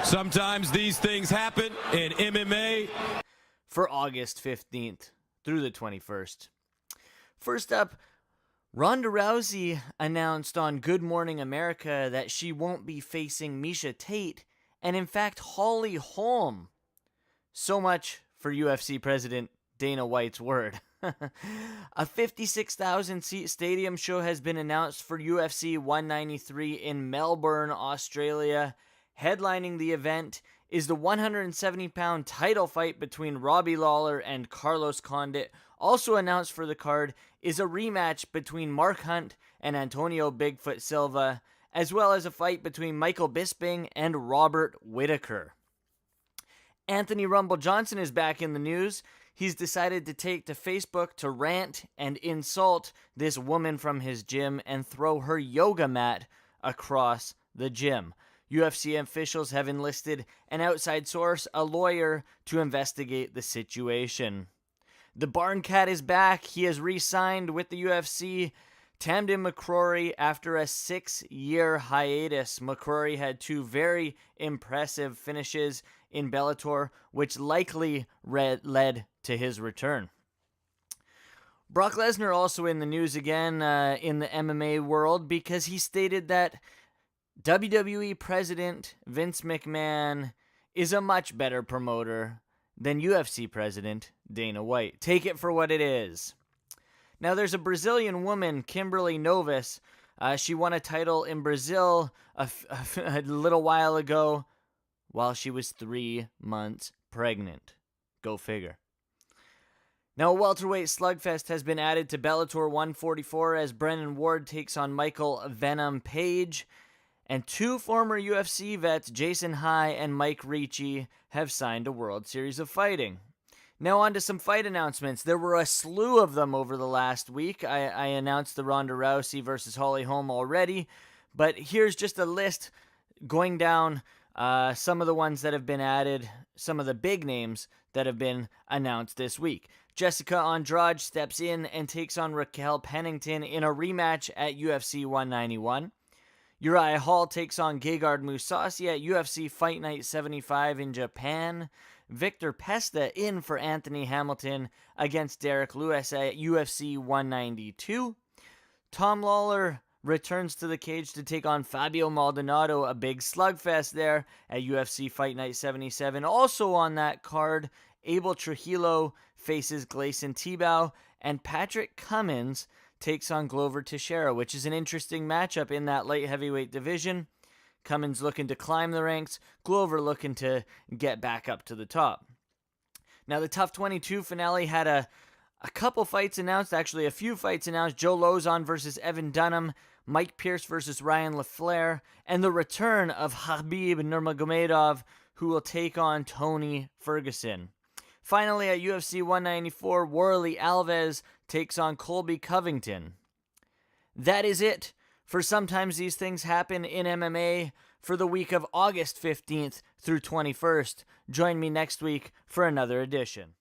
Sometimes these things happen in MMA. For August 15th through the 21st. First up, Ronda Rousey announced on Good Morning America that she won't be facing Miesha Tate and, in fact, Holly Holm. So much for UFC President Dana White's word. A 56,000-seat stadium show has been announced for UFC 193 in Melbourne, Australia. Headlining the event is the 170-pound title fight between Robbie Lawler and Carlos Condit. Also announced for the card is a rematch between Mark Hunt and Antonio Bigfoot Silva, as well as a fight between Michael Bisping and Robert Whittaker. Anthony Rumble Johnson is back in the news. He's decided to take to Facebook to rant and insult this woman from his gym and throw her yoga mat across the gym. UFC officials have enlisted an outside source, a lawyer, to investigate the situation. The Barn Cat is back. He has re-signed with the UFC. Tamden McCrory, after a 6-year hiatus. McCrory had 2 very impressive finishes in Bellator, which likely led to his return. Brock Lesnar also in the news again in the MMA world, because he stated that WWE President Vince McMahon is a much better promoter than UFC President Dana White. Take it for what it is. Now, there's a Brazilian woman, Kimberly Novas. She won a title in Brazil a little while ago while she was 3 months pregnant. Go figure. Now, a welterweight slugfest has been added to Bellator 144 as Brennan Ward takes on Michael Venom Page. And 2 former UFC vets, Jason High and Mike Ricci, have signed a World Series of Fighting. Now on to some fight announcements. There were a slew of them over the last week. I announced the Ronda Rousey versus Holly Holm already, but here's just a list going down some of the ones that have been added, some of the big names that have been announced this week. Jessica Andrade steps in and takes on Raquel Pennington in a rematch at UFC 191. Uriah Hall takes on Gegard Mousasi at UFC Fight Night 75 in Japan. Victor Pesta in for Anthony Hamilton against Derek Lewis at UFC 192. Tom Lawler returns to the cage to take on Fabio Maldonado, a big slugfest there at UFC Fight Night 77. Also on that card, Abel Trujillo faces Gleison Tibau, and Patrick Cummins takes on Glover Teixeira, which is an interesting matchup in that light heavyweight division. Cummins looking to climb the ranks, Glover looking to get back up to the top. Now, the Tough 22 finale had a couple fights announced, actually a few fights announced. Joe Lozon versus Evan Dunham, Mike Pierce versus Ryan LaFleur, and the return of Khabib Nurmagomedov, who will take on Tony Ferguson. Finally, at UFC 194, Warlley Alves takes on Colby Covington. That is it for Sometimes These Things Happen in MMA for the week of August 15th through 21st. Join me next week for another edition.